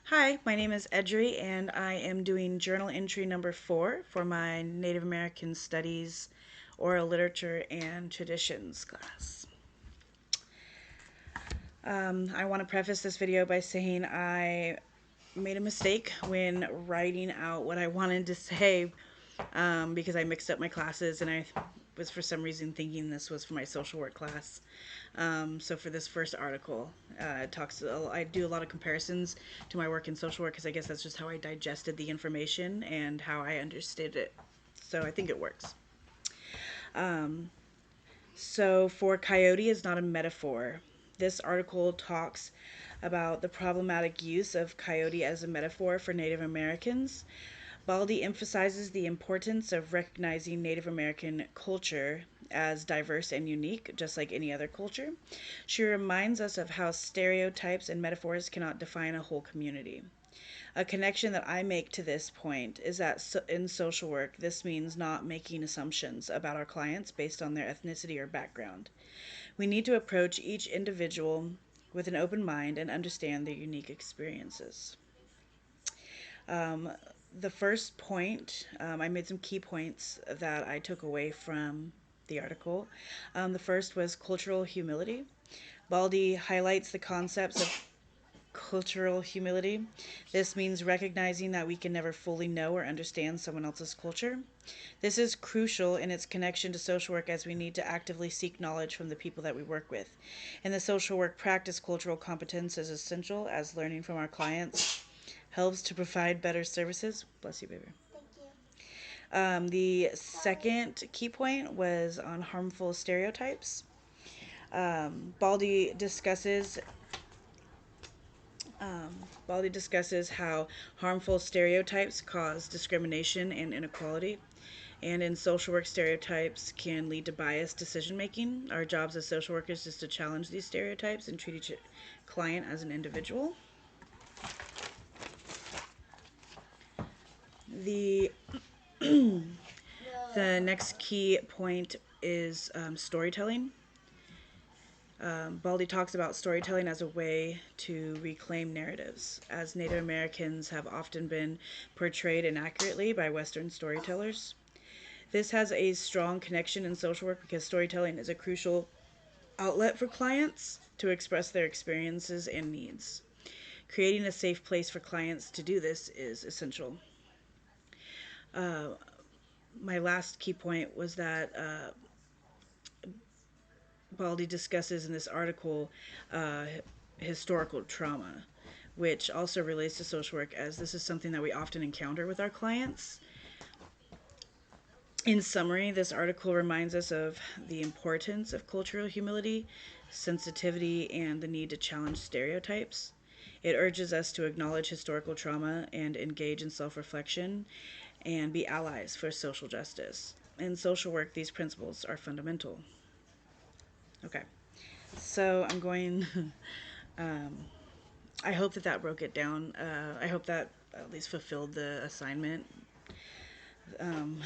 Hi, my name is Edry, and I am doing journal entry number 4 for my Native American Studies, Oral Literature, and Traditions class. I want to preface this video by saying I made a mistake when writing out what I wanted to say because I mixed up my classes and I was for some reason thinking this was for my social work class. So for this first article, I do a lot of comparisons to my work in social work because I guess that's just how I digested the information and how I understood it. So I think it works. So for coyote is not a metaphor. This article talks about the problematic use of coyote as a metaphor for Native Americans. Baldy emphasizes the importance of recognizing Native American culture as diverse and unique, just like any other culture. She reminds us of how stereotypes and metaphors cannot define a whole community. A connection that I make to this point is that in social work, this means not making assumptions about our clients based on their ethnicity or background. We need to approach each individual with an open mind and understand their unique experiences. Um, the first point, I made some key points that I took away from the article. The first was cultural humility. Baldy highlights the concepts of cultural humility. This means recognizing that we can never fully know or understand someone else's culture. This is crucial in its connection to social work as we need to actively seek knowledge from the people that we work with. In the social work practice, cultural competence is essential as learning from our clients helps to provide better services. Bless you, baby. The second key point was on harmful stereotypes. Baldy discusses Baldy discusses how harmful stereotypes cause discrimination and inequality. And in social work, stereotypes can lead to biased decision making. Our jobs as social workers is to challenge these stereotypes and treat each client as an individual. The the next key point is storytelling. Baldy talks about storytelling as a way to reclaim narratives, as Native Americans have often been portrayed inaccurately by Western storytellers. This has a strong connection in social work because storytelling is a crucial outlet for clients to express their experiences and needs. Creating a safe place for clients to do this is essential. My last key point was that Baldy discusses in this article uh, historical trauma, which also relates to social work, as this is something that we often encounter with our clients. In summary, this article reminds us of the importance of cultural humility, sensitivity, and the need to challenge stereotypes. It urges us to acknowledge historical trauma and engage in self reflection and be allies for social justice. In social work, these principles are fundamental. Okay, so I'm going. um, I hope that that broke it down. I hope that at least fulfilled the assignment. Um,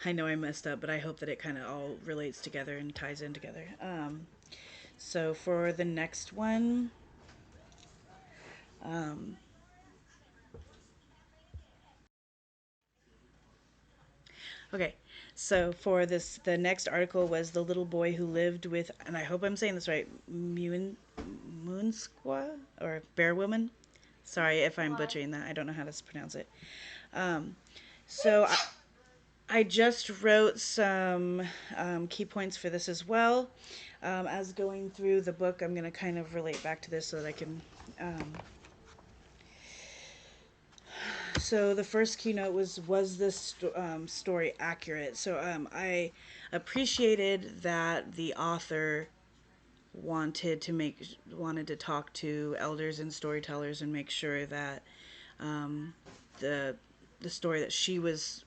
I know I messed up, but I hope that it kind of all relates together and ties in together. So for the next one, um, okay. So for this, the next article was the little boy who lived with, and I hope I'm saying this right, Moonsqua or Bear Woman. Sorry if I'm butchering that. I don't know how to pronounce it. Um, so I just wrote some key points for this as well. As going through the book, I'm going to kind of relate back to this so that I can. So the first keynote was this story accurate? So I appreciated that the author wanted to talk to elders and storytellers and make sure that um, the the story that she was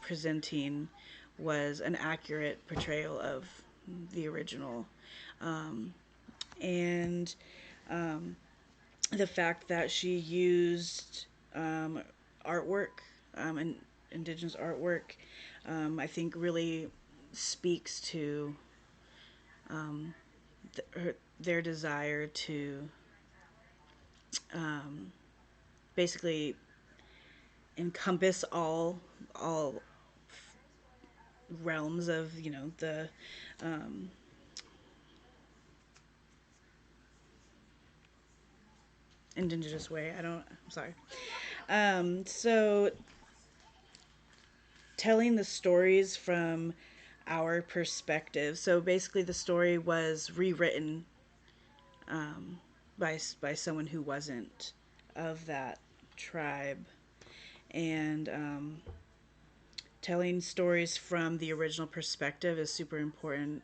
presenting was an accurate portrayal of the original. Um, and the fact that she used artwork and indigenous artwork, I think really speaks to their desire to basically encompass all realms of the um, indigenous way. I'm sorry. So telling the stories from our perspective. So basically, the story was rewritten by someone who wasn't of that tribe, and telling stories from the original perspective is super important.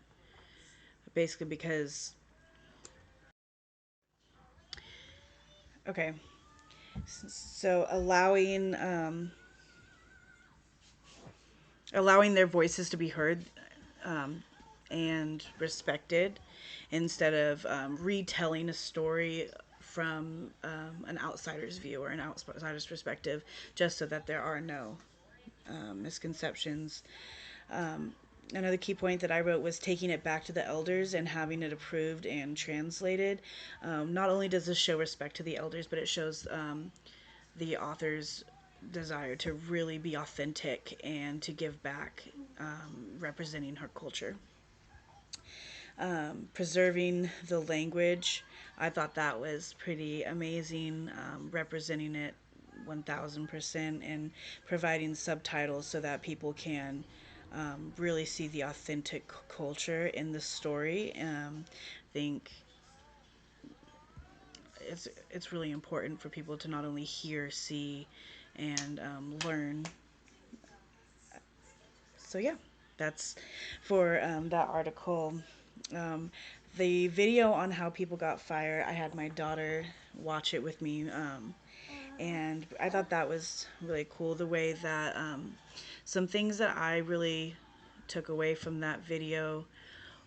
Basically, because okay, so allowing their voices to be heard um, and respected instead of retelling a story from an outsider's view or an outsider's perspective, just so that there are no misconceptions. Another key point that I wrote was taking it back to the elders and having it approved and translated. Not only does this show respect to the elders, but it shows the author's desire to really be authentic and to give back, representing her culture. Preserving the language, I thought that was pretty amazing, representing it 1000% and providing subtitles so that people can really see the authentic culture in the story. I think it's really important for people to not only hear, see, and learn. So yeah, that's for that article. Um, the video on how people got fired, I had my daughter watch it with me, and I thought that was really cool. The way that some things that I really took away from that video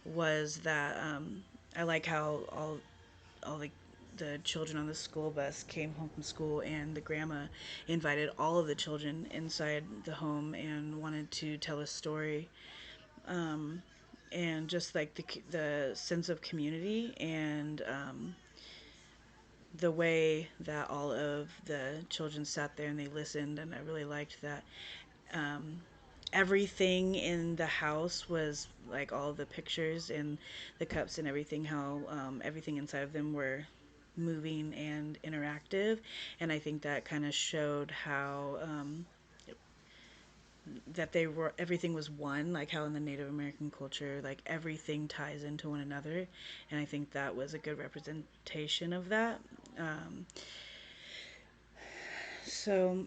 was that I like how all the children on the school bus came home from school, and the grandma invited all of the children inside the home and wanted to tell a story, and just like the sense of community and the way that all of the children sat there and they listened. And I really liked that everything in the house was like all the pictures and the cups and everything, how everything inside of them were moving and interactive. And I think that kind of showed how that they were everything was one, like how in the Native American culture like everything ties into one another. And I think that was a good representation of that. um, so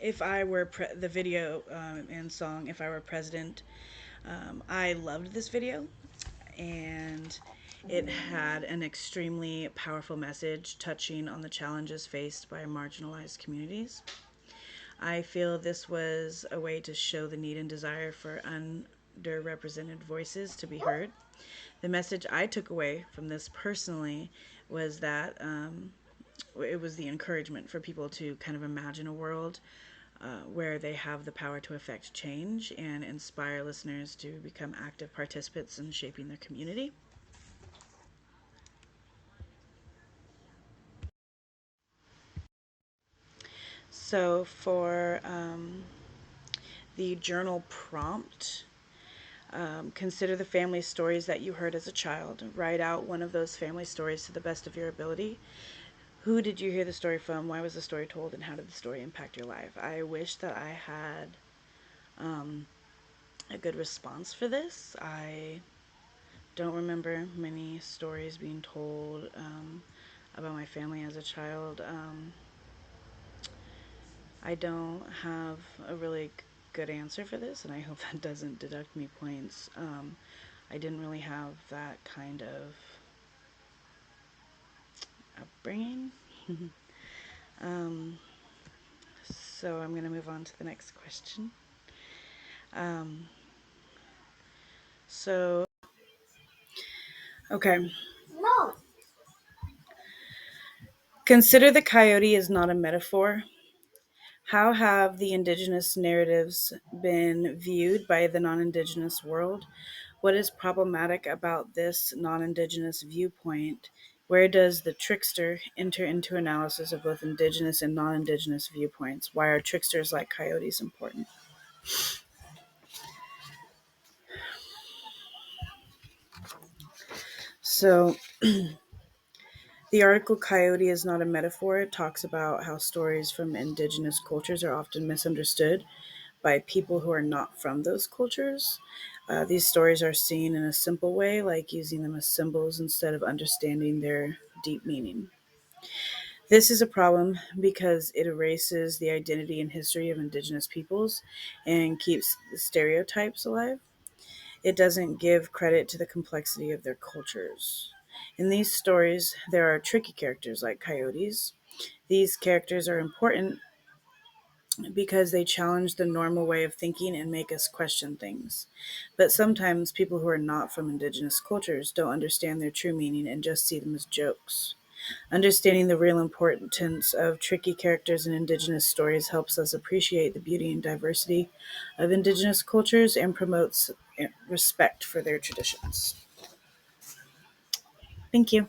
if I were the video and song, if I were president, I loved this video, and it had an extremely powerful message touching on the challenges faced by marginalized communities. I feel this was a way to show the need and desire for underrepresented voices to be heard. The message I took away from this personally was that it was the encouragement for people to kind of imagine a world where they have the power to affect change and inspire listeners to become active participants in shaping their community. So, for the journal prompt, consider the family stories that you heard as a child. Write out one of those family stories to the best of your ability. Who did you hear the story from? Why was the story told? And how did the story impact your life? I wish that I had a good response for this. I don't remember many stories being told about my family as a child. I don't have a really good answer for this, and I hope that doesn't deduct me points. I didn't really have that kind of upbringing. um, so I'm going to move on to the next question. Um, so, okay. Consider the coyote is not a metaphor. How have the indigenous narratives been viewed by the non indigenous world? What is problematic about this non indigenous viewpoint? Where does the trickster enter into analysis of both indigenous and non indigenous viewpoints? Why are tricksters like coyotes important? So, the article Coyote is Not a Metaphor talks about how stories from indigenous cultures are often misunderstood by people who are not from those cultures. These stories are seen in a simple way, like using them as symbols instead of understanding their deep meaning. This is a problem because it erases the identity and history of indigenous peoples and keeps the stereotypes alive. It doesn't give credit to the complexity of their cultures. In these stories, there are tricky characters like coyotes. These characters are important because they challenge the normal way of thinking and make us question things. But sometimes people who are not from indigenous cultures don't understand their true meaning and just see them as jokes. Understanding the real importance of tricky characters in indigenous stories helps us appreciate the beauty and diversity of indigenous cultures and promotes respect for their traditions. Thank you.